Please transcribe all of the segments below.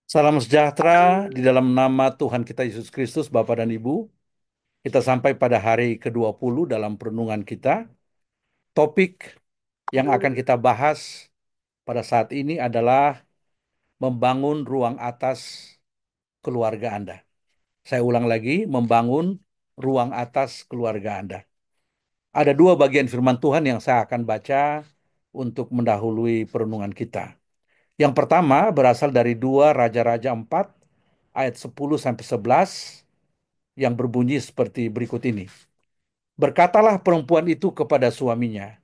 Salam sejahtera di dalam nama Tuhan kita Yesus Kristus, Bapa dan Ibu. Kita sampai pada hari ke-20 dalam perenungan kita. Topik yang akan kita bahas pada saat ini adalah membangun ruang atas keluarga Anda. Saya ulang lagi, membangun ruang atas keluarga Anda. Ada dua bagian firman Tuhan yang saya akan baca untuk mendahului perenungan kita. Yang pertama berasal dari 2 Raja-Raja 4 ayat 10 sampai 11 yang berbunyi seperti berikut ini. Berkatalah perempuan itu kepada suaminya,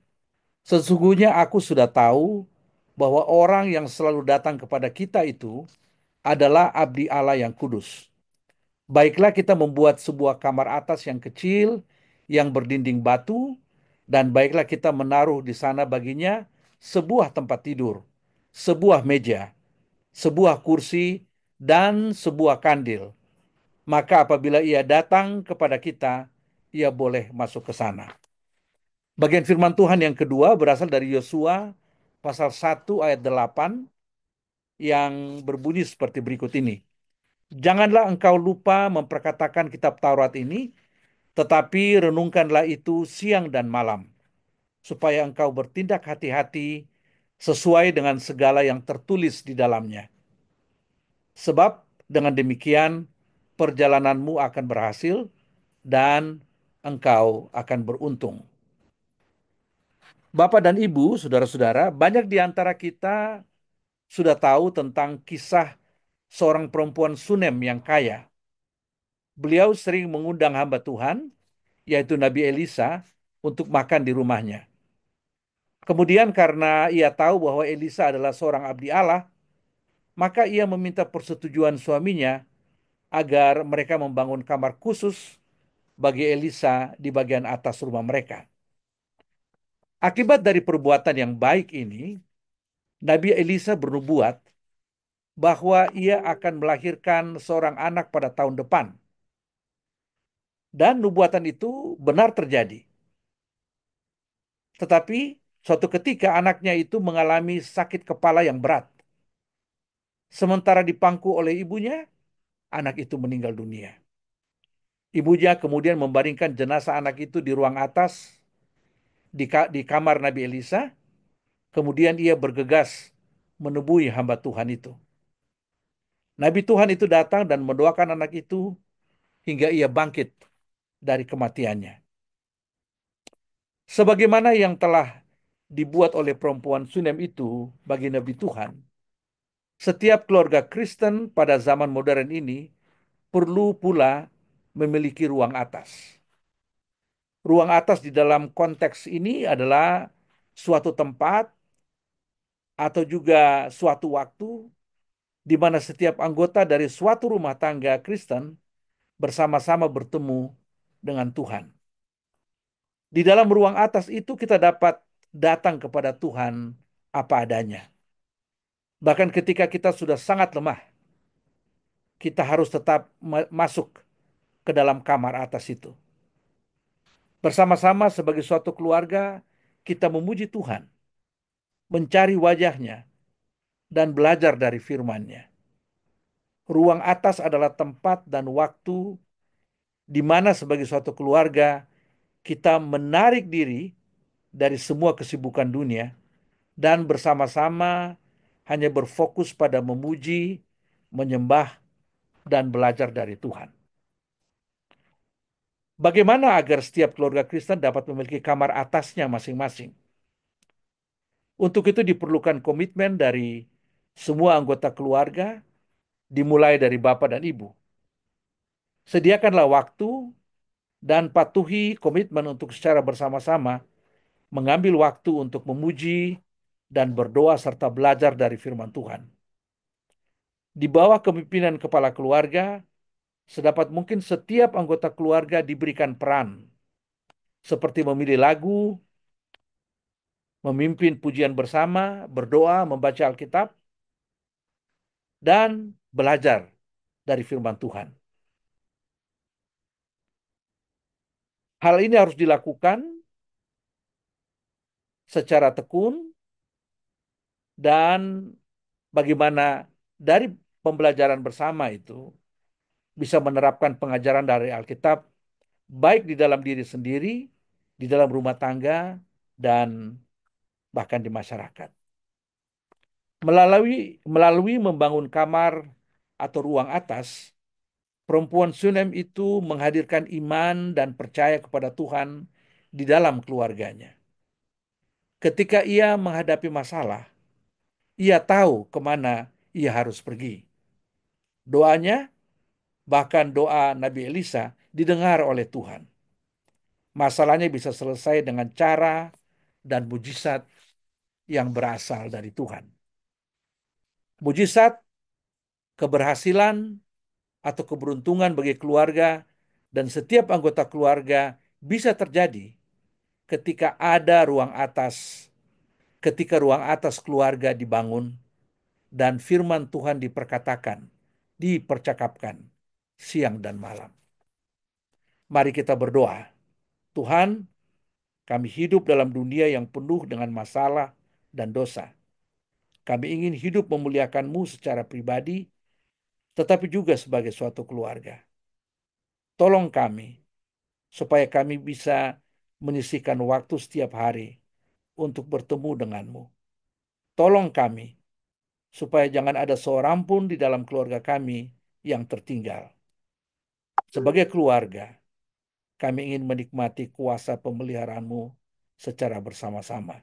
sesungguhnya aku sudah tahu bahwa orang yang selalu datang kepada kita itu adalah abdi Allah yang kudus. Baiklah kita membuat sebuah kamar atas yang kecil, yang berdinding batu, dan baiklah kita menaruh di sana baginya sebuah tempat tidur, sebuah meja, sebuah kursi, dan sebuah kandil. Maka apabila ia datang kepada kita, ia boleh masuk ke sana. Bagian firman Tuhan yang kedua berasal dari Yosua pasal 1 ayat 8 yang berbunyi seperti berikut ini. Janganlah engkau lupa memperkatakan kitab Taurat ini, tetapi renungkanlah itu siang dan malam, supaya engkau bertindak hati-hati sesuai dengan segala yang tertulis di dalamnya. Sebab dengan demikian perjalananmu akan berhasil dan engkau akan beruntung. Bapak dan Ibu, saudara-saudara, banyak di antara kita sudah tahu tentang kisah seorang perempuan Sunem yang kaya. Beliau sering mengundang hamba Tuhan, yaitu Nabi Elisa, untuk makan di rumahnya. Kemudian karena ia tahu bahwa Elisa adalah seorang abdi Allah, maka ia meminta persetujuan suaminya agar mereka membangun kamar khusus bagi Elisa di bagian atas rumah mereka. Akibat dari perbuatan yang baik ini, Nabi Elisa bernubuat bahwa ia akan melahirkan seorang anak pada tahun depan. Dan nubuatan itu benar terjadi. Tetapi suatu ketika anaknya itu mengalami sakit kepala yang berat. Sementara dipangku oleh ibunya, anak itu meninggal dunia. Ibunya kemudian membaringkan jenazah anak itu di ruang atas di kamar Nabi Elisa. Kemudian ia bergegas menemui hamba Tuhan itu. Nabi Tuhan itu datang dan mendoakan anak itu hingga ia bangkit dari kematiannya. Sebagaimana yang telah dibuat oleh perempuan Sunem itu bagi Nabi Tuhan, setiap keluarga Kristen pada zaman modern ini perlu pula memiliki ruang atas. Ruang atas di dalam konteks ini adalah suatu tempat atau juga suatu waktu di mana setiap anggota dari suatu rumah tangga Kristen bersama-sama bertemu dengan Tuhan. Di dalam ruang atas itu kita dapat datang kepada Tuhan apa adanya. Bahkan ketika kita sudah sangat lemah, kita harus tetap masuk ke dalam kamar atas itu. Bersama-sama sebagai suatu keluarga, kita memuji Tuhan, mencari wajahnya, dan belajar dari firman-Nya. Ruang atas adalah tempat dan waktu di mana sebagai suatu keluarga kita menarik diri dari semua kesibukan dunia dan bersama-sama hanya berfokus pada memuji, menyembah, dan belajar dari Tuhan. Bagaimana agar setiap keluarga Kristen dapat memiliki kamar atasnya masing-masing? Untuk itu diperlukan komitmen dari semua anggota keluarga, dimulai dari bapak dan ibu. Sediakanlah waktu dan patuhi komitmen untuk secara bersama-sama mengambil waktu untuk memuji dan berdoa serta belajar dari firman Tuhan. Di bawah kepemimpinan kepala keluarga, sedapat mungkin setiap anggota keluarga diberikan peran, seperti memilih lagu, memimpin pujian bersama, berdoa, membaca Alkitab, dan belajar dari firman Tuhan. Hal ini harus dilakukan secara tekun dan bagaimana dari pembelajaran bersama itu bisa menerapkan pengajaran dari Alkitab baik di dalam diri sendiri, di dalam rumah tangga, dan bahkan di masyarakat. Melalui membangun kamar atau ruang atas, perempuan Sunem itu menghadirkan iman dan percaya kepada Tuhan di dalam keluarganya. Ketika ia menghadapi masalah, ia tahu kemana ia harus pergi. Doanya, bahkan doa Nabi Elisa, didengar oleh Tuhan. Masalahnya bisa selesai dengan cara dan mujizat yang berasal dari Tuhan. Mujizat, keberhasilan, atau keberuntungan bagi keluarga dan setiap anggota keluarga bisa terjadi ketika ada ruang atas, ketika ruang atas keluarga dibangun dan firman Tuhan diperkatakan, dipercakapkan siang dan malam. Mari kita berdoa. Tuhan, kami hidup dalam dunia yang penuh dengan masalah dan dosa. Kami ingin hidup memuliakan-Mu secara pribadi, tetapi juga sebagai suatu keluarga. Tolong kami, supaya kami bisa menyisihkan waktu setiap hari untuk bertemu denganmu. Tolong kami, supaya jangan ada seorang pun di dalam keluarga kami yang tertinggal. Sebagai keluarga, kami ingin menikmati kuasa pemeliharaanmu secara bersama-sama.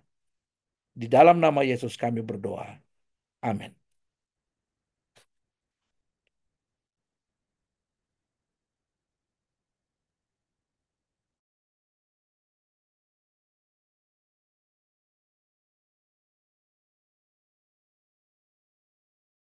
Di dalam nama Yesus kami berdoa. Amin.